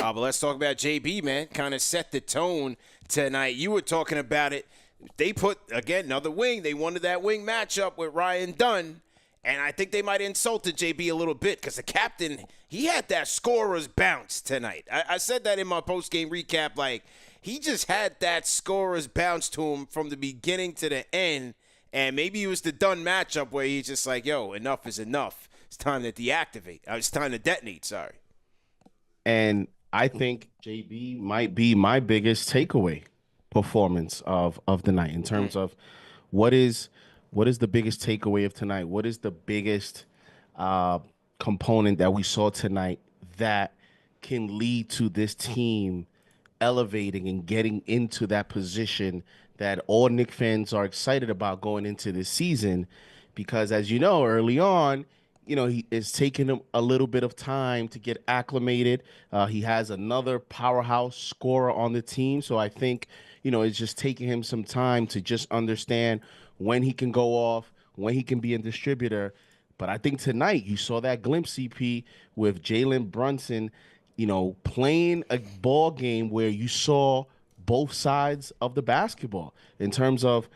But let's talk about JB, man. Kind of set the tone tonight. You were talking about it. They put, again, another wing. They wanted that wing matchup with Ryan Dunn. And I think they might have insulted JB a little bit because the captain, he had that scorer's bounce tonight. I said that in my post-game recap. Like, he just had that scorer's bounce to him from the beginning to the end. And maybe it was the Dunn matchup where he's just like, yo, enough is enough. It's time to deactivate. It's time to detonate, sorry. And I think JB might be my biggest takeaway performance of the night in terms of what is the biggest takeaway of tonight? What is the biggest uh, component that we saw tonight that can lead to this team elevating and getting into that position that all Knicks fans are excited about going into this season? Because as you know, early on, he is taking him a little bit of time to get acclimated. He has another powerhouse scorer on the team. So I think, it's just taking him some time to just understand when he can go off, when he can be a distributor. But I think tonight you saw that glimpse, CP, with Jalen Brunson, playing a ball game where you saw both sides of the basketball in terms of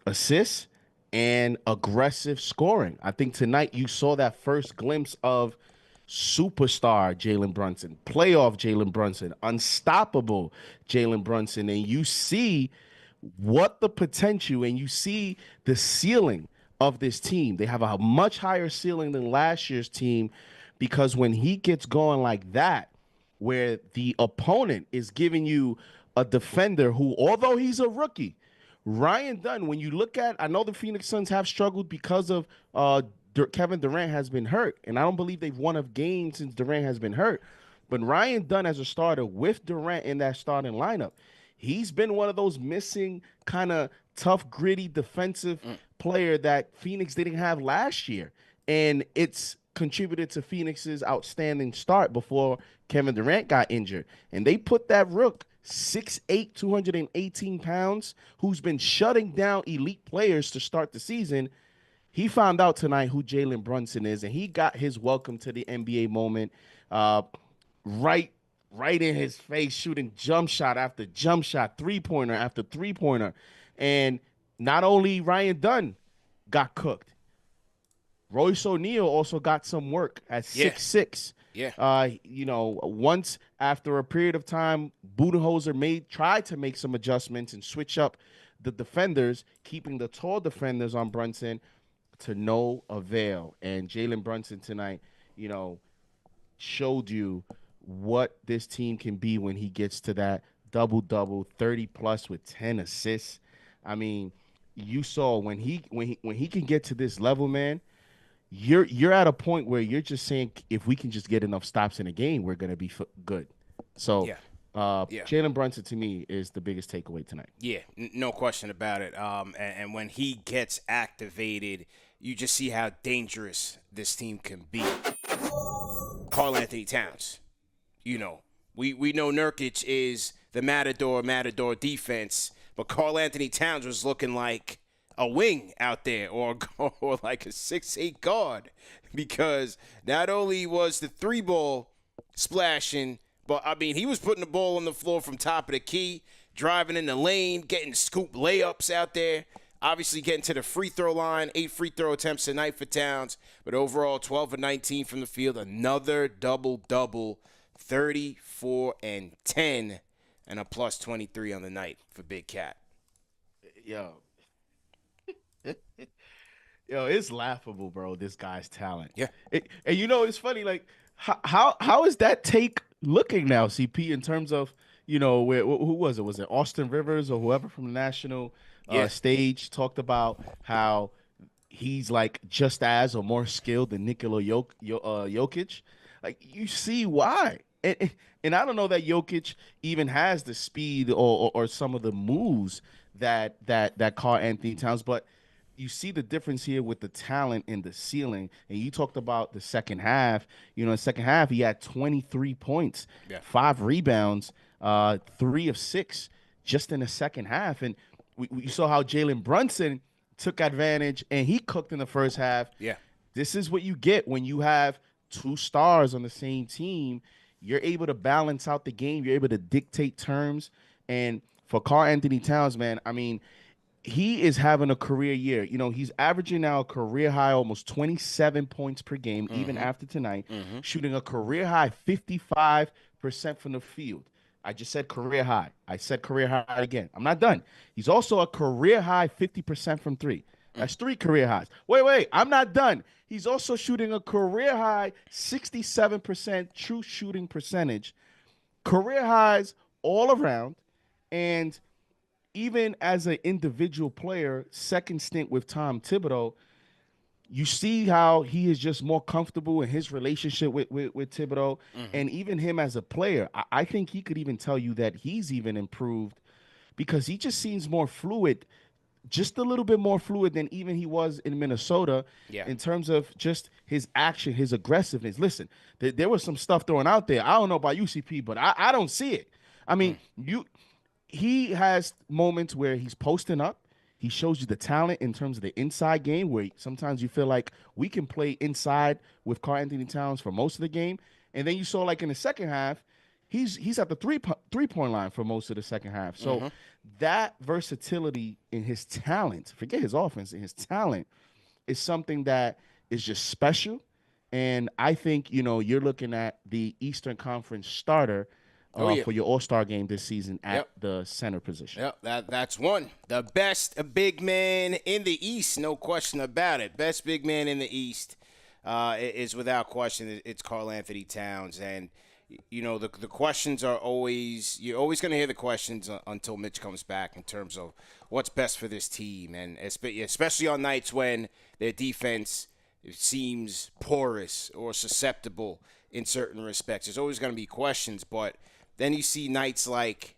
assists and aggressive scoring. I think tonight you saw that first glimpse of superstar Jalen Brunson, playoff Jalen Brunson, unstoppable Jalen Brunson, and you see what the potential and you see the ceiling of this team. They have a much higher ceiling than last year's team because when he gets going like that, where the opponent is giving you a defender who, although he's a rookie, Ryan Dunn, when you look at, I know the Phoenix Suns have struggled because of Kevin Durant has been hurt, and I don't believe they've won a game since Durant has been hurt. But Ryan Dunn as a starter with Durant in that starting lineup, he's been one of those missing kind of tough, gritty defensive player that Phoenix didn't have last year. And it's contributed to Phoenix's outstanding start before Kevin Durant got injured. And they put that rook 6'8", 218 pounds, who's been shutting down elite players to start the season. He found out tonight who Jalen Brunson is, and he got his welcome to the NBA moment right in his face, shooting jump shot after jump shot, three-pointer after three-pointer. And not only Ryan Dunn got cooked, Royce O'Neal also got some work at 6'6". Yeah. Once after a period of time, Budenholzer tried to make some adjustments and switch up the defenders, keeping the tall defenders on Brunson to no avail. And Jalen Brunson tonight, showed you what this team can be when he gets to that double-double, 30-plus with 10 assists. I mean, you saw when he can get to this level, man, you're at a point where you're just saying if we can just get enough stops in a game, we're going to be good. So Jalen Brunson to me is the biggest takeaway tonight. Yeah, no question about it. And when he gets activated, you just see how dangerous this team can be. Karl-Anthony Towns. We know Nurkic is the Matador defense, but Karl-Anthony Towns was looking like a wing out there or like a 6'8" guard because not only was the three ball splashing, but, I mean, he was putting the ball on the floor from top of the key, driving in the lane, getting scoop layups out there, obviously getting to the free throw line, 8 free throw attempts tonight for Towns, but overall 12 of 19 from the field, another double-double, 34 and 10, and a plus 23 on the night for Big Cat. Yo, it's laughable, bro. This guy's talent. Yeah. And it's funny. Like, how is that take looking now, CP? In terms of who was it? Was it Austin Rivers or whoever from the national stage talked about how he's like just as or more skilled than Nikola Jokic? Like, you see why. And I don't know that Jokic even has the speed or some of the moves that Karl-Anthony Towns, but you see the difference here with the talent and the ceiling. And you talked about the second half. In the second half, he had 23 points, 5 rebounds, 3 of 6 just in the second half. And we saw how Jalen Brunson took advantage, and he cooked in the first half. Yeah. This is what you get when you have 2 stars on the same team. you're able to balance out the game. You're able to dictate terms. And for Karl-Anthony Towns, man, I mean, he is having a career year. You know, he's averaging now a career high almost 27 points per game, even after tonight, shooting a career high 55% from the field. I just said career high. I said career high again. I'm not done. He's also a career high 50% from three. That's 3 career highs. Wait, I'm not done. He's also shooting a career high 67% true shooting percentage, career highs all around. And even as an individual player, second stint with Tom Thibodeau, you see how he is just more comfortable in his relationship with Thibodeau. And even him as a player, I think he could even tell you that he's even improved because he just seems more fluid, just a little bit more fluid than even he was in Minnesota in terms of just his action, his aggressiveness. Listen, there was some stuff thrown out there. I don't know about UCP, but I don't see it. I mean, he has moments where he's posting up. He shows you the talent in terms of the inside game where sometimes you feel like we can play inside with Karl-Anthony Towns for most of the game. And then you saw like in the second half, he's at the three-point line for most of the second half. So that versatility in his talent, forget his offense, and his talent is something that is just special. And I think, you know, you're looking at the Eastern Conference starter for your All-Star game this season at the center position. That's one. The best big man in the East, no question about it. Best big man in the East is without question. It's Karl-Anthony Towns. And, you know, the questions are always – you're always going to hear the questions until Mitch comes back in terms of what's best for this team. And especially on nights when their defense seems porous or susceptible in certain respects. There's always going to be questions, but – then you see nights like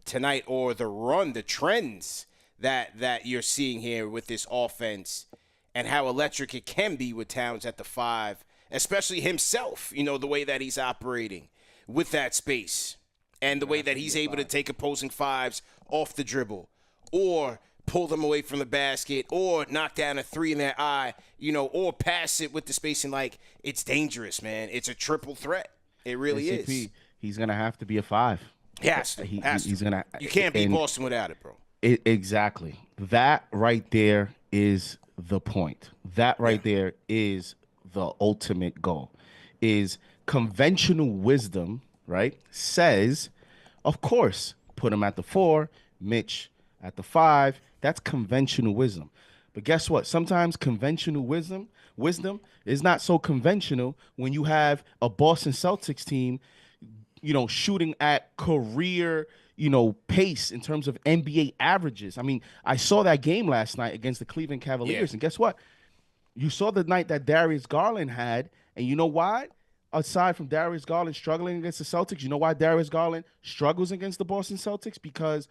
tonight or the run, the trends that you're seeing here with this offense and how electric it can be with Towns at the 5, especially himself, you know, the way that he's operating with that space and the way that he's able to take opposing 5s off the dribble or pull them away from the basket or knock down a 3 in their eye, you know, or pass it with the spacing. Like, it's dangerous, man. It's a triple threat. It really is. He's gonna have to be a 5. Yes, he's gonna. You can't beat Boston without it, bro. Exactly. That right there is the point. That right there is the ultimate goal. Is conventional wisdom, right? Says, of course, put him at the 4, Mitch at the 5. That's conventional wisdom. But guess what? Sometimes conventional wisdom is not so conventional when you have a Boston Celtics team, you know, shooting at career, you know, pace in terms of NBA averages. I mean, I saw that game last night against the Cleveland Cavaliers, and guess what? You saw the night that Darius Garland had, and you know why? Aside from Darius Garland struggling against the Celtics, you know why Darius Garland struggles against the Boston Celtics? Because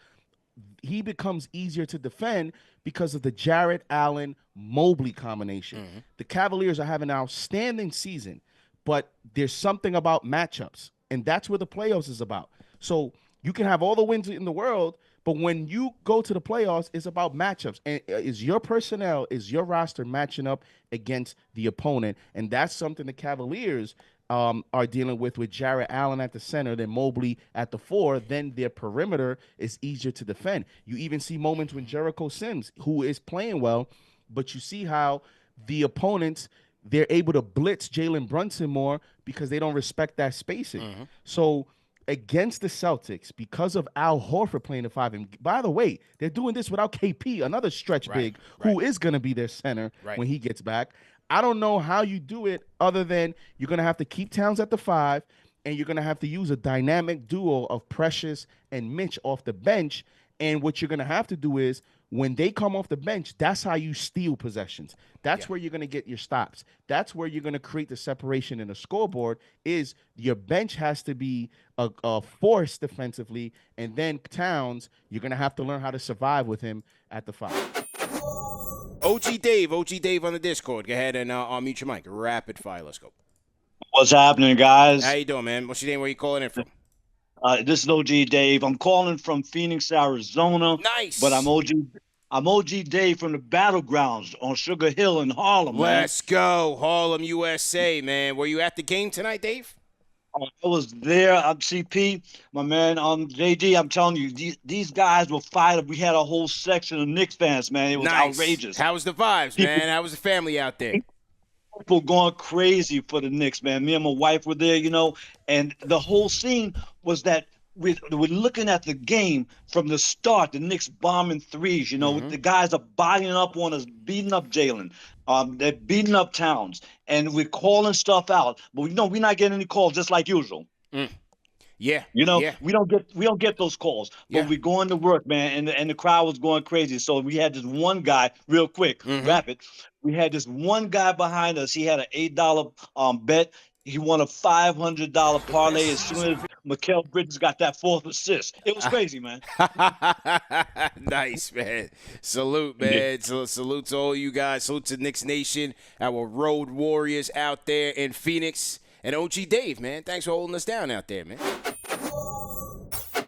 he becomes easier to defend because of the Jarrett Allen-Mobley combination. The Cavaliers are having an outstanding season, but there's something about matchups. And that's where the playoffs is about. So you can have all the wins in the world, but when you go to the playoffs, it's about matchups. And is your personnel, is your roster matching up against the opponent? And that's something the Cavaliers are dealing with Jarrett Allen at the center, then Mobley at the 4. Then their perimeter is easier to defend. You even see moments when Jericho Sims, who is playing well, but you see how the opponents – they're able to blitz Jalen Brunson more because they don't respect that spacing. So against the Celtics, because of Al Horford playing the 5, and by the way, they're doing this without KP, another stretch big, who is going to be their center when he gets back. I don't know how you do it other than you're going to have to keep Towns at the 5, and you're going to have to use a dynamic duo of Precious and Mitch off the bench. And what you're going to have to do is when they come off the bench, that's how you steal possessions. That's where you're going to get your stops. That's where you're going to create the separation in the scoreboard is your bench has to be a force defensively. And then Towns, you're going to have to learn how to survive with him at the 5. OG Dave on the Discord. Go ahead and unmute your mic. Rapid fire. Let's go. What's happening, guys? How you doing, man? What's your name? Where you calling in from? This is OG Dave. I'm calling from Phoenix, Arizona. Nice. But I'm OG Dave from the Battlegrounds on Sugar Hill in Harlem, man. Let's go. Harlem, USA, man. Were you at the game tonight, Dave? I was there. CP, my man. JD, I'm telling you, these guys were fired up. We had a whole section of Knicks fans, man. It was Nice. outrageous. How was the vibes, People, man? How was the family out there? people going crazy for the Knicks, man. Me and my wife were there, and the whole scene was that we're looking at the game from the start. The Knicks bombing threes, the guys are bodying up on us, beating up Jalen. They're beating up Towns, and we're calling stuff out. But we're not getting any calls, just like usual. Yeah. Yeah. we don't get those calls, but Yeah. we're going to work, man, and the crowd was going crazy. So we had this one guy, real quick, rapid. We had this one guy behind us. He had an $8 bet. He won a $500 parlay as soon as Mikal Bridges got that fourth assist. It was crazy, man. Nice, man. Salute, man. Salute to all you guys. Salute to Knicks Nation, our road warriors out there in Phoenix. And OG Dave, man. Thanks for holding us down out there, man.